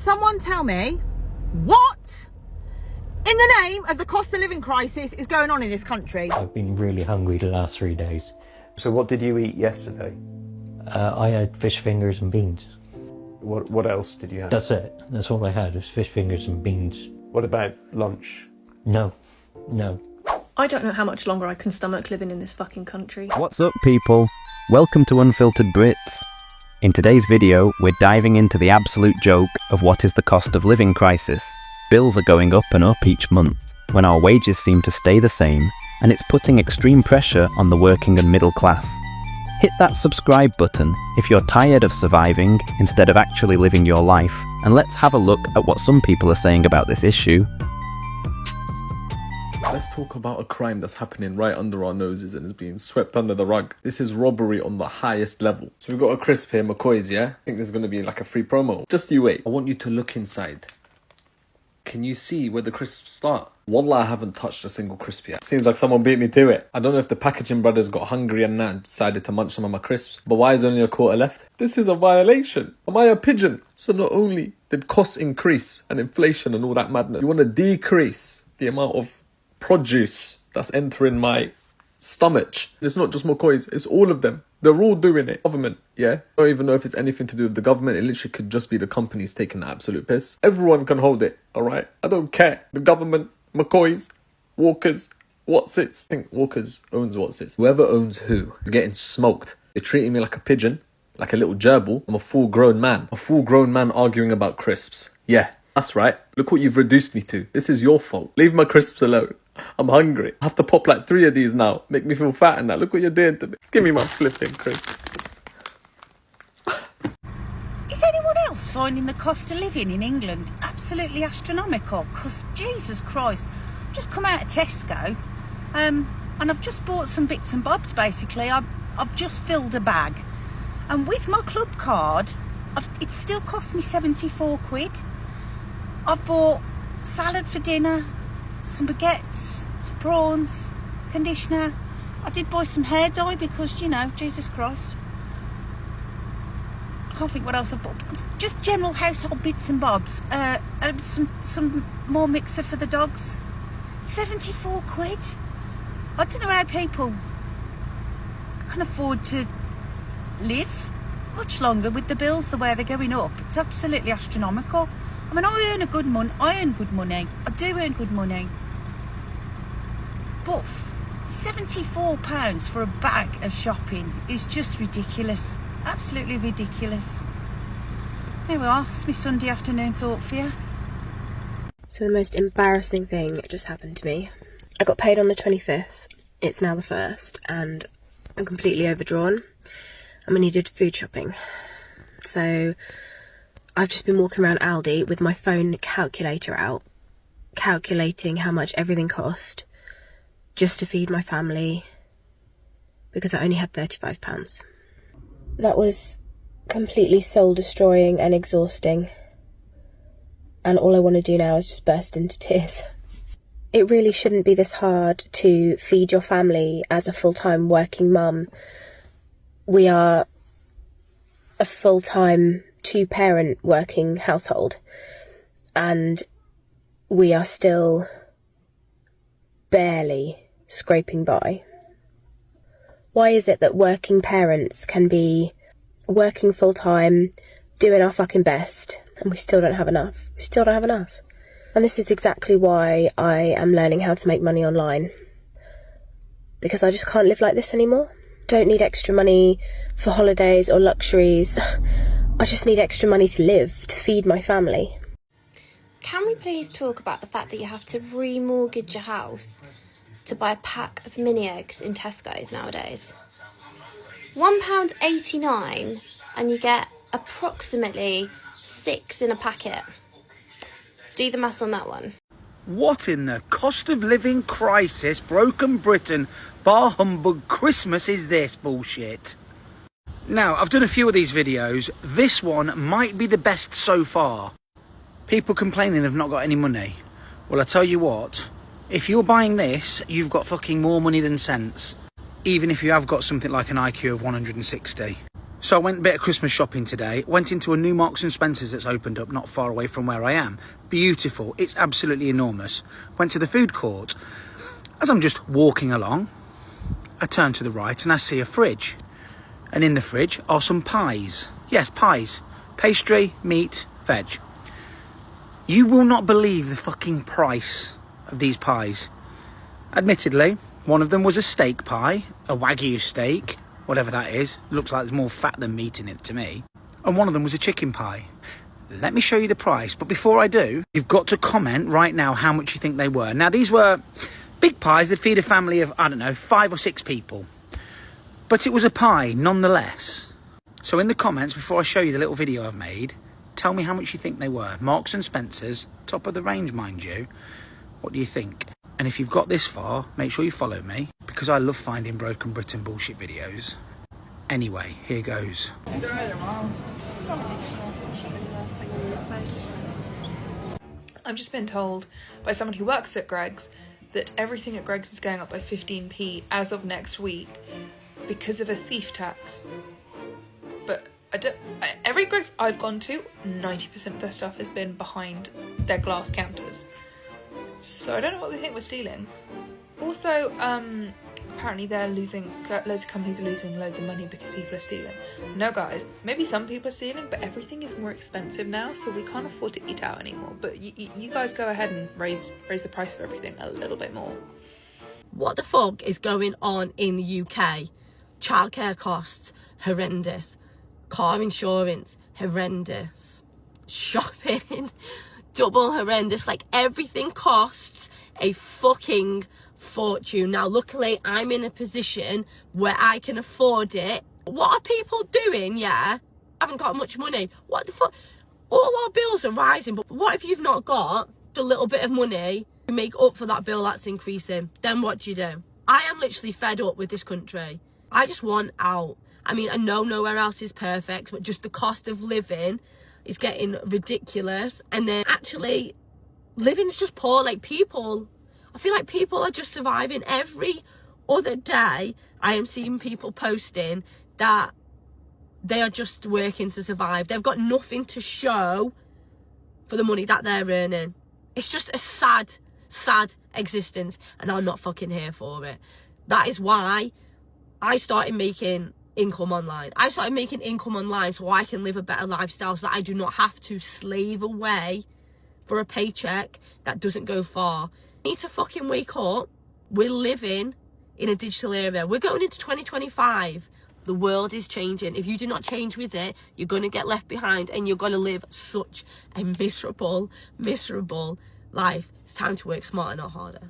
someone tell me what in the name of the cost of living crisis is going on in this country? I've been really hungry the last 3 days. So what did you eat yesterday? I had fish fingers and beans. What else did you have? That's it. That's all I had, was fish fingers and beans. What about lunch? No. I don't know how much longer I can stomach living in this fucking country. What's up, people? Welcome to Unfiltered Brits. In today's video, we're diving into the absolute joke of what is the cost of living crisis. Bills are going up and up each month, when our wages seem to stay the same, and it's putting extreme pressure on the working and middle class. Hit that subscribe button if you're tired of surviving instead of actually living your life, and let's have a look at what some people are saying about this issue. Let's talk about a crime that's happening right under our noses and is being swept under the rug. This is robbery on the highest level. So we've got a crisp here, McCoy's, yeah? I think there's going to be like a free promo. Just you wait. I want you to look inside. Can you see where the crisps start? Wallah, I haven't touched a single crisp yet. Seems like someone beat me to it. I don't know if the packaging brothers got hungry and now decided to munch some of my crisps, but why is only a quarter left? This is a violation. Am I a pigeon? So not only did costs increase and inflation and all that madness, you want to decrease the amount of produce that's entering my stomach. It's not just McCoy's, it's all of them. They're all doing it. Government, yeah? I don't even know if it's anything to do with the government. It literally could just be the companies taking the absolute piss. Everyone can hold it, alright? I don't care. The government, McCoy's, Walker's, Watsits. I think Walker's owns Watsits. Whoever owns who, you're getting smoked. You're treating me like a pigeon, like a little gerbil. I'm a full-grown man. A full-grown man arguing about crisps. Yeah, that's right. Look what you've reduced me to. This is your fault. Leave my crisps alone. I'm hungry. I have to pop like 3 of these now. Make me feel fat and that. Look what you're doing to me. Give me my flipping crisp. Is anyone else finding the cost of living in England absolutely astronomical? Because, Jesus Christ, I've just come out of Tesco and I've just bought some bits and bobs, basically. I've just filled a bag. And with my club card, it still cost me 74 quid. I've bought salad for dinner, some baguettes, some prawns, conditioner. I did buy some hair dye because, you know, Jesus Christ. I can't think what else I've bought. Just general household bits and bobs. Some more mixer for the dogs. 74 quid. I don't know how people can afford to live much longer with the bills the way they're going up. It's absolutely astronomical. I mean, I earn good money. I do earn good money. But £74 for a bag of shopping is just ridiculous. Absolutely ridiculous. Here we are. It's my Sunday afternoon thought for you. So the most embarrassing thing just happened to me. I got paid on the 25th. It's now the 1st and I'm completely overdrawn. And we needed food shopping. So I've just been walking around Aldi with my phone calculator out, calculating how much everything cost just to feed my family because I only had £35. That was completely soul destroying and exhausting. And all I want to do now is just burst into tears. It really shouldn't be this hard to feed your family as a full-time working mum. We are a full-time 2-parent working household and we are still barely scraping by. Why is it that working parents can be working full-time, doing our fucking best, and we still don't have enough? We still don't have enough. And this is exactly why I am learning how to make money online. Because I just can't live like this anymore. Don't need extra money for holidays or luxuries. I just need extra money to live, to feed my family. Can we please talk about the fact that you have to remortgage your house to buy a pack of mini eggs in Tesco's nowadays? £1.89 and you get approximately 6 in a packet. Do the maths on that one. What in the cost of living crisis, broken Britain, bar humbug Christmas is this bullshit? Now, I've done a few of these videos. This one might be the best so far. People complaining they've not got any money. Well, I tell you what, if you're buying this, you've got fucking more money than sense. Even if you have got something like an IQ of 160. So I went a bit of Christmas shopping today. Went into a new Marks and Spencer's that's opened up not far away from where I am. Beautiful. It's absolutely enormous. Went to the food court. As I'm just walking along, I turn to the right and I see a fridge. And in the fridge are some pies. Yes, pies. Pastry, meat, veg. You will not believe the fucking price of these pies. Admittedly, one of them was a steak pie, a Wagyu steak, whatever that is. Looks like there's more fat than meat in it to me. And one of them was a chicken pie. Let me show you the price. But before I do, you've got to comment right now how much you think they were. Now, these were big pies that feed a family of, I don't know, 5 or 6 people. But it was a pie nonetheless. So in the comments, before I show you the little video I've made, tell me how much you think they were. Marks and Spencer's, top of the range, mind you. What do you think? And if you've got this far, make sure you follow me, because I love finding Broken Britain bullshit videos. Anyway, here goes. I've just been told by someone who works at Greggs that everything at Greggs is going up by 15p as of next week because of a thief tax. But every Greggs I've gone to, 90% of their stuff has been behind their glass counters. So I don't know what they think we're stealing. Also, apparently loads of companies are losing loads of money because people are stealing. No guys, maybe some people are stealing, but everything is more expensive now, so we can't afford to eat out anymore. But you guys go ahead and raise the price of everything a little bit more. What the fuck is going on in the UK? Childcare costs, horrendous. Car insurance, horrendous. Shopping, double horrendous. Like, everything costs a fucking fortune. Now, luckily, I'm in a position where I can afford it. What are people doing, yeah? I haven't got much money. What the fuck? All our bills are rising, but what if you've not got a little bit of money to make up for that bill that's increasing? Then what do you do? I am literally fed up with this country. I just want out. I mean, I know nowhere else is perfect, but just the cost of living is getting ridiculous. And then actually, living's just poor. Like, people, I feel like people are just surviving. Every other day, I am seeing people posting that they are just working to survive. They've got nothing to show for the money that they're earning. It's just a sad, sad existence, and I'm not fucking here for it. That is why I started making income online. I started making income online so I can live a better lifestyle, so that I do not have to slave away for a paycheck that doesn't go far. I need to fucking wake up. We're living in a digital era. We're going into 2025. The world is changing. If you do not change with it, you're going to get left behind and you're going to live such a miserable, miserable life. It's time to work smarter, not harder.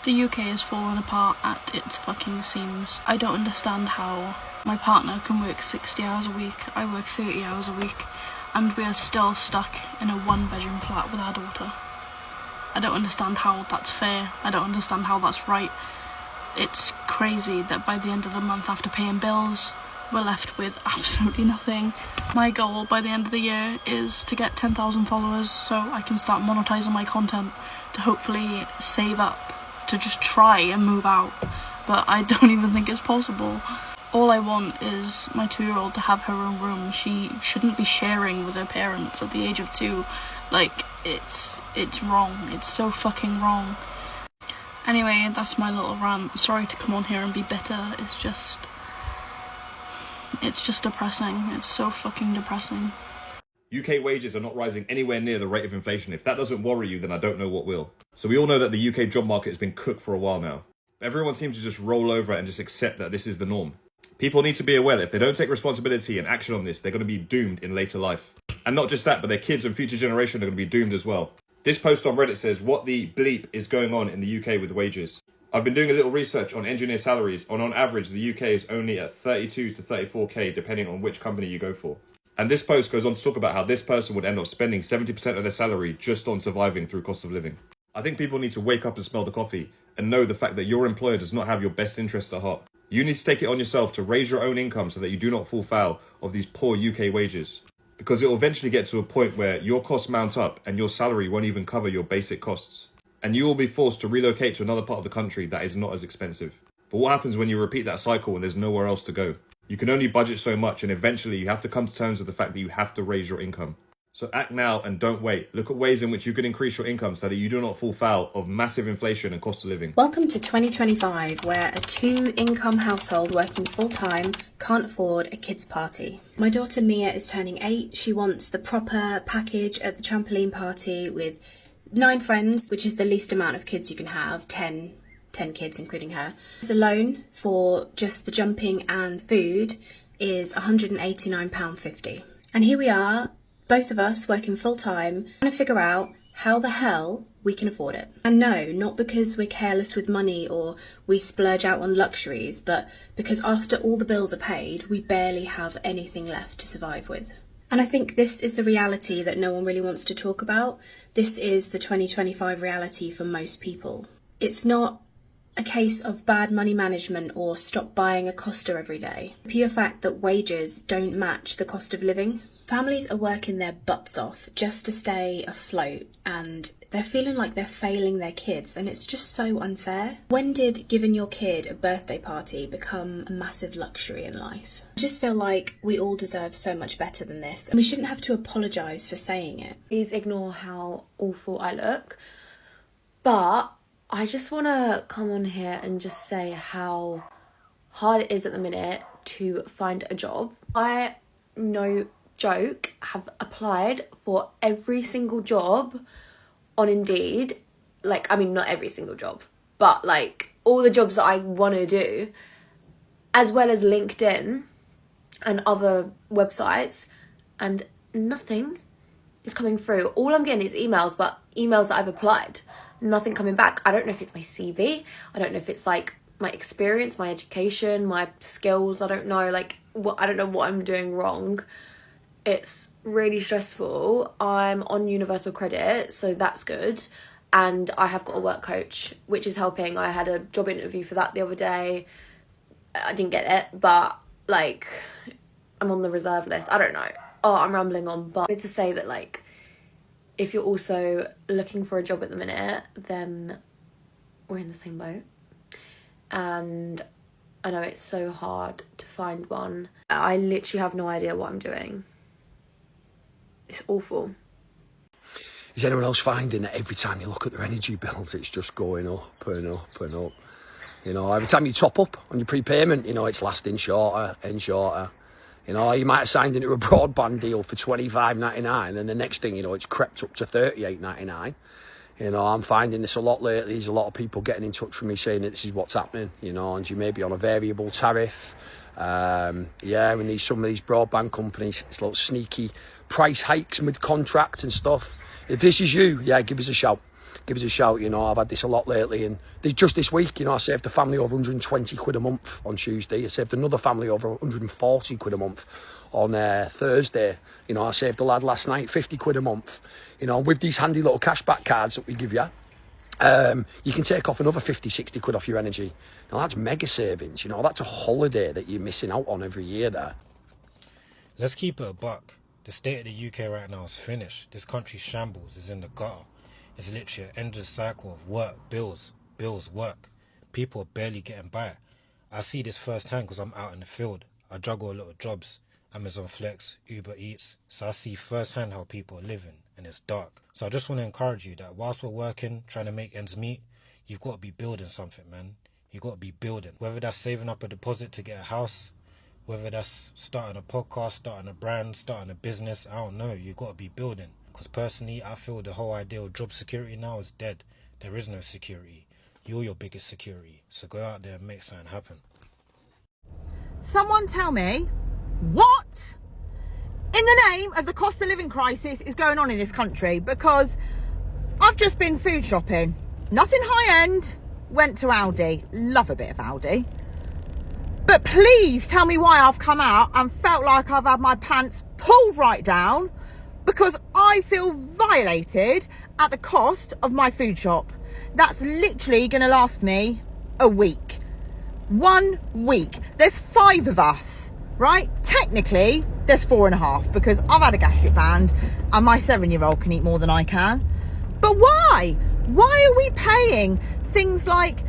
The UK has fallen apart at its fucking seams. I don't understand how my partner can work 60 hours a week, I work 30 hours a week, and we are still stuck in a 1-bedroom flat with our daughter. I don't understand how that's fair. I don't understand how that's right. It's crazy that by the end of the month, after paying bills, we're left with absolutely nothing. My goal by the end of the year is to get 10,000 followers so I can start monetizing my content to hopefully save up to just try and move out, but I don't even think it's possible. All I want is my 2-year-old to have her own room. She shouldn't be sharing with her parents at the age of 2. Like, it's wrong. It's so fucking wrong. Anyway, that's my little rant. Sorry to come on here and be bitter. It's just depressing. It's so fucking depressing. UK wages are not rising anywhere near the rate of inflation. If that doesn't worry you, then I don't know what will. So we all know that the UK job market has been cooked for a while now. Everyone seems to just roll over it and just accept that this is the norm. People need to be aware that if they don't take responsibility and action on this, they're going to be doomed in later life. And not just that, but their kids and future generation are going to be doomed as well. This post on Reddit says, what the bleep is going on in the UK with wages? I've been doing a little research on engineer salaries, and on average, the UK is only at 32 to 34k, depending on which company you go for. And this post goes on to talk about how this person would end up spending 70% of their salary just on surviving through cost of living. I think people need to wake up and smell the coffee and know the fact that your employer does not have your best interests at heart. You need to take it on yourself to raise your own income so that you do not fall foul of these poor UK wages. Because it will eventually get to a point where your costs mount up and your salary won't even cover your basic costs. And you will be forced to relocate to another part of the country that is not as expensive. But what happens when you repeat that cycle and there's nowhere else to go? You can only budget so much, and eventually you have to come to terms with the fact that you have to raise your income. So act now and don't wait. Look at ways in which you can increase your income so that you do not fall foul of massive inflation and cost of living. Welcome to 2025, where a 2-income household working full-time can't afford a kids' party. My daughter Mia is turning 8. She wants the proper package at the trampoline party with 9 friends, which is the least amount of kids you can have, 10 kids including her. The loan for just the jumping and food is £189.50. And here we are, both of us working full-time, trying to figure out how the hell we can afford it. And no, not because we're careless with money or we splurge out on luxuries, but because after all the bills are paid, we barely have anything left to survive with. And I think this is the reality that no one really wants to talk about. This is the 2025 reality for most people. It's not a case of bad money management or stop buying a Costa every day. The pure fact that wages don't match the cost of living. Families are working their butts off just to stay afloat, and they're feeling like they're failing their kids, and it's just so unfair. When did giving your kid a birthday party become a massive luxury in life? I just feel like we all deserve so much better than this, and we shouldn't have to apologise for saying it. Please ignore how awful I look, but I just want to come on here and just say how hard it is at the minute to find a job. I no joke have applied for every single job on Indeed. Like, I mean, not every single job, but like all the jobs that I want to do, as well as LinkedIn and other websites, and nothing is coming through. All I'm getting is emails, but emails that I've applied, nothing coming back. I don't know if it's my CV, I don't know if it's like my experience, my education, my skills, I don't know, like what, I don't know what I'm doing wrong. It's really stressful. I'm on universal credit, so that's good, and I have got a work coach, which is helping. I had a job interview for that the other day. I didn't get it, but like I'm on the reserve list. I don't know. Oh, I'm rambling on, but to say that like if you're also looking for a job at the minute, then we're in the same boat. And I know it's so hard to find one. I literally have no idea what I'm doing. It's awful. Is anyone else finding that every time you look at their energy bills, it's just going up and up and up? You know, every time you top up on your prepayment, you know, it's lasting shorter and shorter. You know, you might have signed into a broadband deal for $25.99, and the next thing you know, it's crept up to $38.99. You know, I'm finding this a lot lately. There's a lot of people getting in touch with me saying that this is what's happening, you know, and you may be on a variable tariff. Yeah, and some of these broadband companies, it's little sneaky price hikes mid-contract and stuff. If this is you, yeah, give us a shout. Give us a shout, you know, I've had this a lot lately, and just this week, you know, I saved a family over 120 quid a month on Tuesday. I saved another family over 140 quid a month on Thursday. You know, I saved a lad last night 50 quid a month. You know, with these handy little cashback cards that we give you, you can take off another 50, 60 quid off your energy. Now, that's mega savings, you know, that's a holiday that you're missing out on every year there. Let's keep it a buck. The state of the UK right now is finished. This country's shambles is in the gutter. It's literally an endless cycle of work, bills, work. People are barely getting by. I see this firsthand because I'm out in the field. I juggle a lot of jobs, Amazon Flex, Uber Eats. So I see firsthand how people are living, and it's dark. So I just want to encourage you that whilst we're working, trying to make ends meet, you've got to be building something, man. You've got to be building. Whether that's saving up a deposit to get a house, whether that's starting a podcast, starting a brand, starting a business, I don't know. You've got to be building. Because personally, I feel the whole idea of job security now is dead. There is no security. You're your biggest security. So go out there and make something happen. Someone tell me what in the name of the cost of living crisis is going on in this country, because I've just been food shopping. Nothing high end. Went to Aldi. Love a bit of Aldi. But please tell me why I've come out and felt like I've had my pants pulled right down, because I feel violated at the cost of my food shop. That's literally going to last me a week. 1 week. There's 5 of us, right? Technically, there's 4.5 because I've had a gastric band and my 7-year-old can eat more than I can. But why? Why are we paying things like,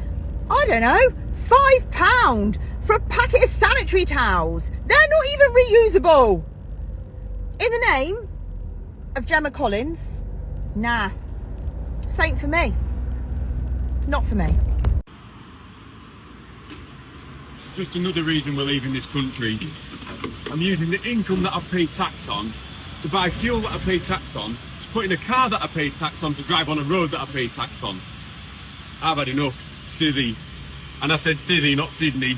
I don't know, £5 for a packet of sanitary towels. They're not even reusable. In the name of Gemma Collins, nah, this ain't for me. Not for me. Just another reason we're leaving this country. I'm using the income that I've paid tax on to buy fuel that I pay tax on, to put in a car that I pay tax on, to drive on a road that I pay tax on. I've had enough. Silly. And I said silly, not Sydney.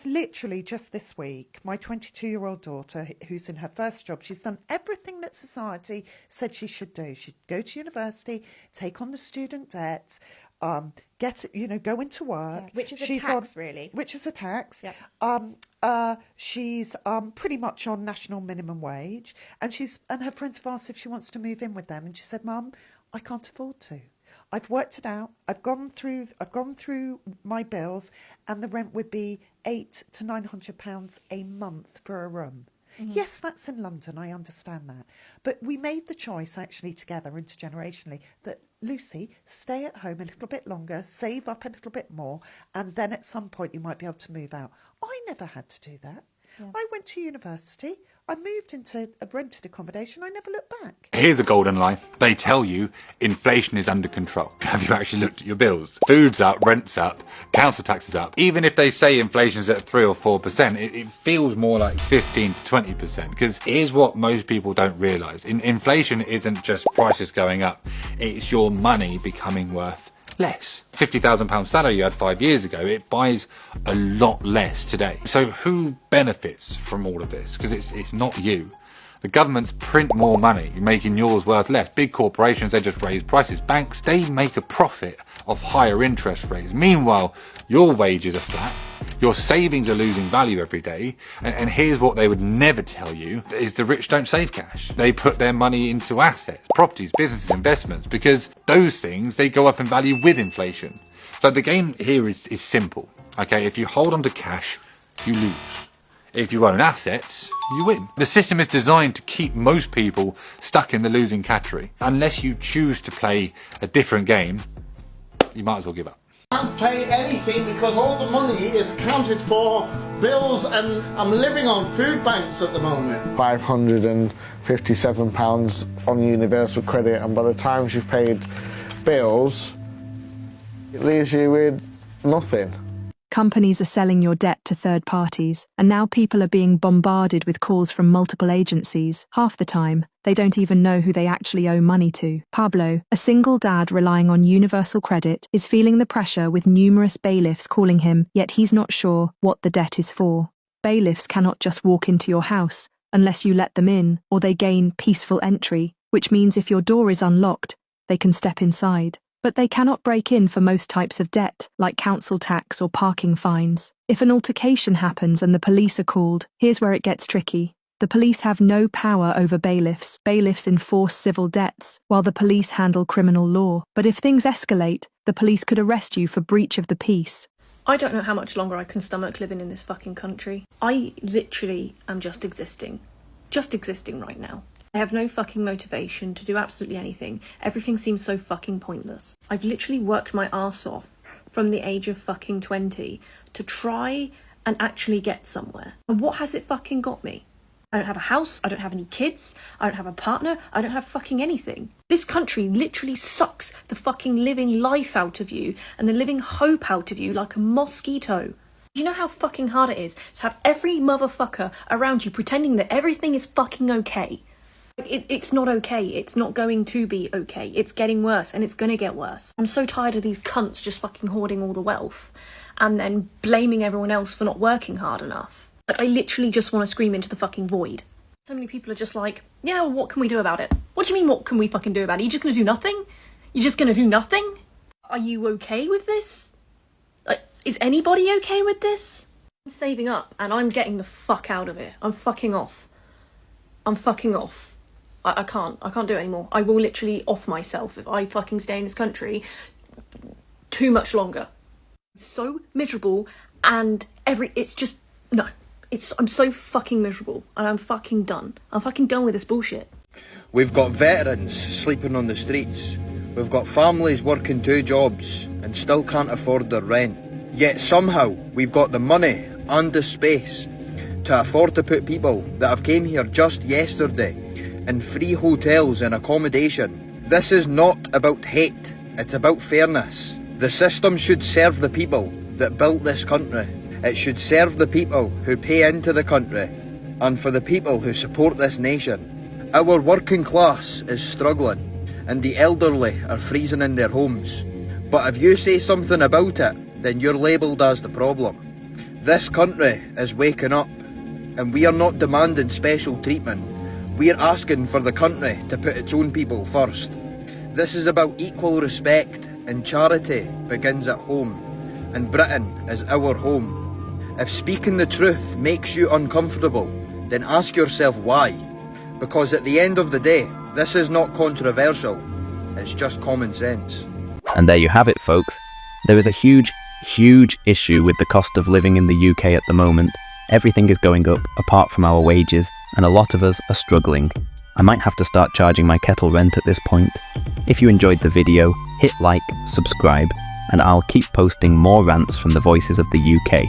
Literally just this week, my 22-year-old daughter, who's in her first job, she's done everything that society said she should do. She'd go to university, take on the student debt, go into work. Yeah, which is a tax, really. Which is a tax. Yeah. She's pretty much on national minimum wage, and her friends have asked if she wants to move in with them, and she said, "Mum, I can't afford to. I've worked it out. I've gone through my bills, and the rent would be £800 to £900 a month for a room." Mm-hmm. Yes, that's in London. I understand that, but we made the choice actually together, intergenerationally, that Lucy, stay at home a little bit longer, save up a little bit more, and then at some point you might be able to move out. I never had to do that. Yeah. I went to university. I moved into a rented accommodation. I never looked back. Here's a golden line. They tell you inflation is under control. Have you actually looked at your bills? Food's up, rent's up, council tax is up. Even if they say inflation's at 3 or 4%, it feels more like 15 to 20%. Because here's what most people don't realise. Inflation isn't just prices going up. It's your money becoming worth less. £50,000 salary you had 5 years ago, it buys a lot less today. So who benefits from all of this? Because it's not you. The governments print more money, making yours worth less. Big corporations, they just raise prices. Banks, they make a profit of higher interest rates. Meanwhile, your wages are flat. Your savings are losing value every day. And here's what they would never tell you, is the rich don't save cash. They put their money into assets, properties, businesses, investments, because those things, they go up in value with inflation. So the game here is simple. Okay, if you hold on to cash, you lose. If you own assets, you win. The system is designed to keep most people stuck in the losing category. Unless you choose to play a different game, you might as well give up. I can't pay anything because all the money is accounted for bills, and I'm living on food banks at the moment. £557 on universal credit, and by the time you've paid bills, it leaves you with nothing. Companies are selling your debt to third parties, and now people are being bombarded with calls from multiple agencies. Half the time, they don't even know who they actually owe money to. Pablo, a single dad relying on universal credit, is feeling the pressure with numerous bailiffs calling him, yet he's not sure what the debt is for. Bailiffs cannot just walk into your house unless you let them in, or they gain peaceful entry, which means if your door is unlocked, they can step inside. But they cannot break in for most types of debt, like council tax or parking fines. If an altercation happens and the police are called, here's where it gets tricky. The police have no power over bailiffs. Bailiffs enforce civil debts, while the police handle criminal law. But if things escalate, the police could arrest you for breach of the peace. I don't know how much longer I can stomach living in this fucking country. I literally am just existing. Just existing right now. I have no fucking motivation to do absolutely anything. Everything seems so fucking pointless. I've literally worked my arse off from the age of fucking 20 to try and actually get somewhere. And what has it fucking got me? I don't have a house, I don't have any kids, I don't have a partner, I don't have fucking anything. This country literally sucks the fucking living life out of you and the living hope out of you like a mosquito. You know how fucking hard it is to have every motherfucker around you pretending that everything is fucking okay? It's not okay. It's not going to be okay. It's getting worse, and it's going to get worse. I'm so tired of these cunts just fucking hoarding all the wealth and then blaming everyone else for not working hard enough. Like, I literally just want to scream into the fucking void. So many people are just like, yeah, well, what can we do about it? What do you mean, what can we fucking do about it? Are you just going to do nothing? You're just going to do nothing? Are you okay with this? Like, is anybody okay with this? I'm saving up, and I'm getting the fuck out of here. I'm fucking off. I'm fucking off. I can't do it anymore. I will literally off myself if I fucking stay in this country too much longer. I'm so miserable, and it's just, no. I'm so fucking miserable, and I'm fucking done. I'm fucking done with this bullshit. We've got veterans sleeping on the streets. We've got families working 2 jobs and still can't afford their rent. Yet somehow we've got the money and the space to afford to put people that have came here just yesterday in free hotels and accommodation. This is not about hate, it's about fairness. The system should serve the people that built this country. It should serve the people who pay into the country, and for the people who support this nation. Our working class is struggling, and the elderly are freezing in their homes. But if you say something about it, then you're labelled as the problem. This country is waking up, and we are not demanding special treatment. We're asking for the country to put its own people first. This is about equal respect, and charity begins at home, and Britain is our home. If speaking the truth makes you uncomfortable, then ask yourself why. Because at the end of the day, this is not controversial, it's just common sense. And there you have it, folks. There is a huge issue with the cost of living in the UK at the moment. Everything is going up, apart from our wages, and a lot of us are struggling. I might have to start charging my kettle rent at this point. If you enjoyed the video, hit like, subscribe, and I'll keep posting more rants from the voices of the UK.